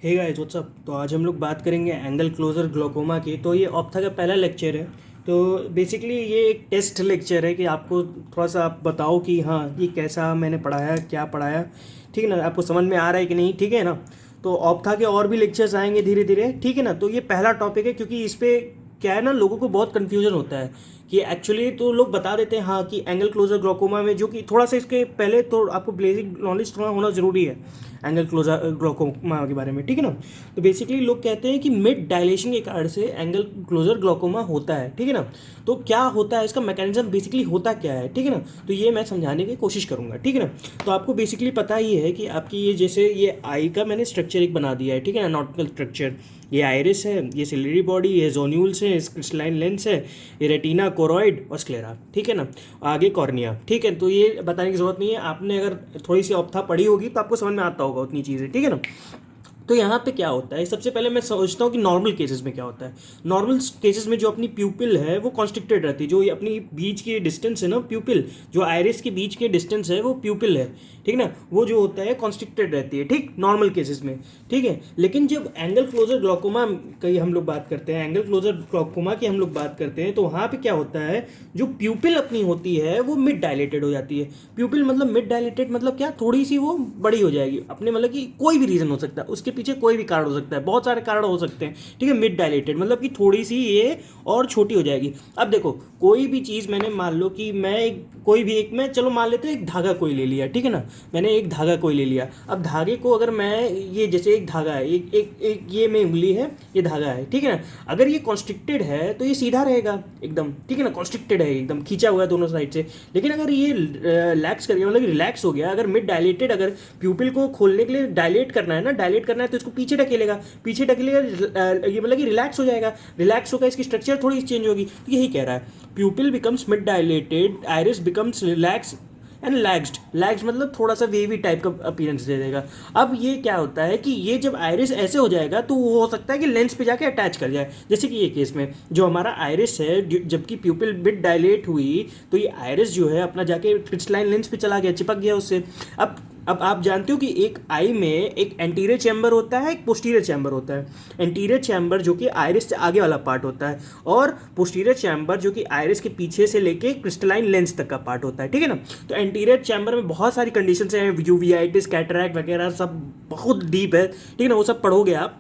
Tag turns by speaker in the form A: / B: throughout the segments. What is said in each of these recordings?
A: Hey guys what's up. तो आज हम लोग बात करेंगे एंगल क्लोजर ग्लोकोमा की। तो ये ऑप्था का पहला लेक्चर है। तो बेसिकली ये एक टेस्ट लेक्चर है कि आपको थोड़ा सा आप बताओ कि हाँ ये कैसा मैंने पढ़ाया, क्या पढ़ाया, ठीक है ना, आपको समझ में आ रहा है कि नहीं, ठीक है ना। तो ऑप्था के और भी लेक्चर्स आएंगे धीरे धीरे, ठीक है ना। तो ये पहला टॉपिक है क्योंकि इस पे क्या है ना, लोगों को बहुत कन्फ्यूजन होता है कि एक्चुअली तो लोग बता देते हैं हाँ कि एंगल क्लोजर ग्लोकोमा में, जो कि थोड़ा सा इसके पहले तो आपको बेसिक नॉलेज थोड़ा होना ज़रूरी है एंगल क्लोजर ग्लोकोमा के बारे में, ठीक है ना। तो बेसिकली लोग कहते हैं कि मिड डायलेशन के कारण से एंगल क्लोजर ग्लोकोमा होता है, ठीक है ना। तो क्या होता है, इसका मैकेनिज्म बेसिकली होता क्या है, ठीक है ना। तो ये मैं समझाने की कोशिश करूंगा, ठीक है ना। तो आपको बेसिकली पता ही है कि आपकी ये जैसे ये आई का मैंने स्ट्रक्चर एक बना दिया है, ठीक है ना, नॉटिकल स्ट्रक्चर। ये आइरिस है, ये सिलियरी बॉडी, ये जोन्यूल्स है, क्रिस्टलाइन लेंस है, ये रेटिना, कोरॉइड और स्क्लेरा, ठीक है ना। आगे कॉर्निया, ठीक है। तो ये बताने की जरूरत नहीं है, आपने अगर थोड़ी सी ऑप्था पढ़ी होगी तो आपको समझ में आता होगा उतनी चीज़ें, ठीक है ना। तो यहाँ पे क्या होता है, सबसे पहले मैं सोचता हूँ कि नॉर्मल केसेस में क्या होता है। नॉर्मल केसेस में जो अपनी प्यूपिल है वो कॉन्स्ट्रिक्टेड रहती है, जो ये अपनी बीच की डिस्टेंस है ना, प्यूपिल जो आइरिस के बीच के डिस्टेंस है वो प्यूपिल है, ठीक ना, वो जो होता है कॉन्स्ट्रिक्टेड रहती है, ठीक, नॉर्मल केसेस में, ठीक है। लेकिन जब एंगल क्लोजर ग्लोकोमा की हम लोग बात करते हैं, एंगल क्लोजर ग्लोकोमा की हम लोग बात करते हैं, तो वहाँ पे क्या होता है, जो प्यूपिल अपनी होती है वो मिड डायलेटेड हो जाती है। प्यूपिल मतलब मिड डायलेटेड मतलब क्या, थोड़ी सी वो बड़ी हो जाएगी अपने, मतलब कि कोई भी रीज़न हो सकता है उसके पीछे, कोई भी कारण हो सकता है, बहुत सारे कारण हो सकते हैं, ठीक है। मिड डायलेटेड मतलब कि थोड़ी सी ये और छोटी हो जाएगी। अब देखो कोई भी चीज़ मैंने, मान लो कि मैं एक कोई भी एक, मैं चलो मान लेते हैं एक धागा कोई ले लिया, ठीक है ना। मैंने एक धागा कोई ले लिया। अब धागे को अगर मैं, ये जैसे एक धागा है, एक एक एक ये में उंगली है, ये धागा है, ठीक है ना। अगर ये कॉन्स्ट्रिक्टेड है तो ये सीधा रहेगा एकदम, ठीक है ना, कॉन्स्ट्रिक्टेड है एकदम, खींचा हुआ है दोनों साइड से। लेकिन अगर ये लैक्स कर गया, मतलब रिलैक्स हो गया, अगर मिड डायलेटेड, अगर प्यूपिल को खोलने के लिए डायलेट करना है ना, डायलेट करना है तो इसको पीछे ढकेलेगा, पीछे ढकेलेगा, ये मतलब कि रिलैक्स हो जाएगा, रिलैक्स होकर इसकी स्ट्रक्चर थोड़ी चेंज होगी। तो यही कह रहा है, pupil becomes mid dilated, iris becomes relax and lagged. Lagged मतलब थोड़ा सा वेवी टाइप का अपीयरेंस दे देगा। अब ये क्या होता है कि ये जब आइरिस ऐसे हो जाएगा तो वो हो सकता है कि लेंस पे जाके अटैच कर जाए, जैसे कि ये केस में जो हमारा आइरिस है, जबकि प्यूपिल बिट डायलेट हुई तो ये आइरिस जो है अपना जाके क्रिस्टलाइन लेंस पे चला गया, चिपक गया उससे। अब आप जानते हो कि एक आई में एक एंटीरियर चैम्बर होता है, एक पोस्टीरियर चैम्बर होता है। एंटीरियर चैम्बर जो कि आइरिस से आगे वाला पार्ट होता है, और पोस्टीरियर चैम्बर जो कि आइरिस के पीछे से लेके क्रिस्टलाइन लेंस तक का पार्ट होता है, ठीक है ना। तो एंटीरियर चैम्बर में बहुत सारी कंडीशंस हैं, यूवीआइटिस, कैटरैक्ट वगैरह, सब बहुत डीप है, ठीक है ना, वो सब पढ़ोगे आप।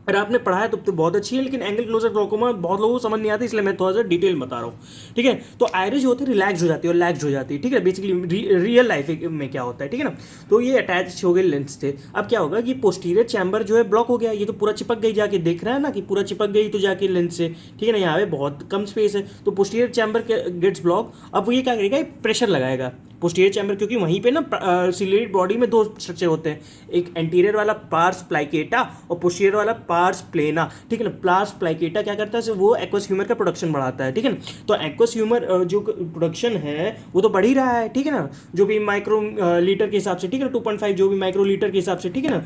A: अगर आपने पढ़ा है तो बहुत अच्छी है, लेकिन एंगल क्लोजर ग्लोकोमा बहुत लोगों को समझ नहीं आती, इसलिए मैं थोड़ा सा डिटेल बता रहा हूँ, ठीक है। तो आइरिस जो होती है रिलैक्स हो जाती है और लैग्स हो जाती है, ठीक है। बेसिकली रियल लाइफ में क्या होता है, ठीक है ना। तो ये अटैच हो गए लेंस से। अब क्या होगा कि पोस्टीरियर चैम्बर जो है ब्लॉक हो गया, ये तो पूरा चिपक गई जाके, देख रहा है ना कि पूरा चिपक गई तो जाके लेंस से, ठीक है ना। यहाँ पे बहुत कम स्पेस है तो पोस्टीरियर चैम्बर गेट्स ब्लॉक। अब वो ये क्या करेगा, प्रेशर लगाएगा पोस्टीरियर चैम्बर, क्योंकि वहीं पे ना सिलियरी बॉडी में दो स्ट्रक्चर होते हैं, एक एंटीरियर वाला पार्स प्लाइकेटा और पोस्टीरियर वाला पार्स प्लेना, ठीक है ना। पार्स प्लाइकेटा क्या करता है, वो एक्वस ह्यूमर का प्रोडक्शन बढ़ाता है, ठीक है ना। तो एक्वस ह्यूमर जो प्रोडक्शन है वो तो बढ़ ही रहा है, ठीक है ना, जो भी माइक्रो लीटर के हिसाब से, ठीक है ना, 2.5 जो भी माइक्रो लीटर के हिसाब से, ठीक है ना।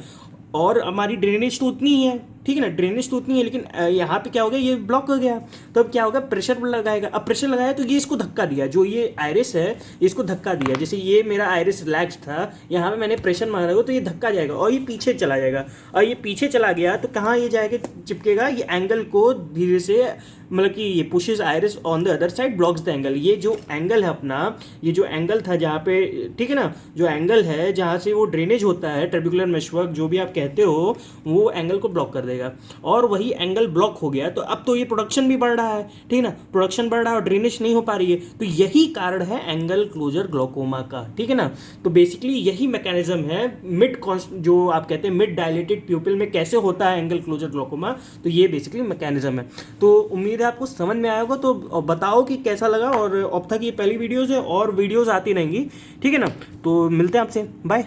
A: और हमारी ड्रेनेज तो उतनी ही है, ठीक है ना, ड्रेनेज तो उतनी है, लेकिन यहाँ पे क्या हो गया, ये ब्लॉक हो गया। तो अब क्या होगा, प्रेशर लगाएगा। अब प्रेशर लगाया तो ये इसको धक्का दिया, जो ये आइरिस है इसको धक्का दिया, जैसे ये मेरा आइरिस रिलैक्स था, यहाँ पे मैंने प्रेशर मारा तो ये धक्का जाएगा और ये पीछे चला जाएगा। और ये पीछे चला गया तो कहाँ ये जाएगा, चिपकेगा, ये एंगल को धीरे से, मतलब कि ये pushes iris on the other side, blocks the angle. ये जो एंगल है अपना, ये जो एंगल था जहाँ पे, ठीक है ना, जो एंगल है जहाँ से वो ड्रेनेज होता है, ट्रेबिकुलर मेशवर्क जो भी आप कहते हो, वो एंगल को ब्लॉक कर देगा। और वही एंगल ब्लॉक हो गया तो अब तो ये प्रोडक्शन भी बढ़ रहा है, ठीक है ना, प्रोडक्शन बढ़ रहा है और ड्रेनेज नहीं हो पा रही है। तो यही कारण है एंगल क्लोजर ग्लोकोमा का, ठीक है ना। तो बेसिकली यही मैकेनिज्म है मिड, जो आप कहते हैं मिड डायलेटेड प्यूपिल में कैसे होता है एंगल क्लोजर ग्लोकोमा। तो ये बेसिकली मैकेनिज्म है। तो उम्मीद है आपको समझ में आया होगा। तो बताओ कि कैसा लगा, और ऑप्था की पहली वीडियोज़ है और वीडियोज़ आती रहेंगी, ठीक है ना। तो मिलते हैं आपसे, बाय।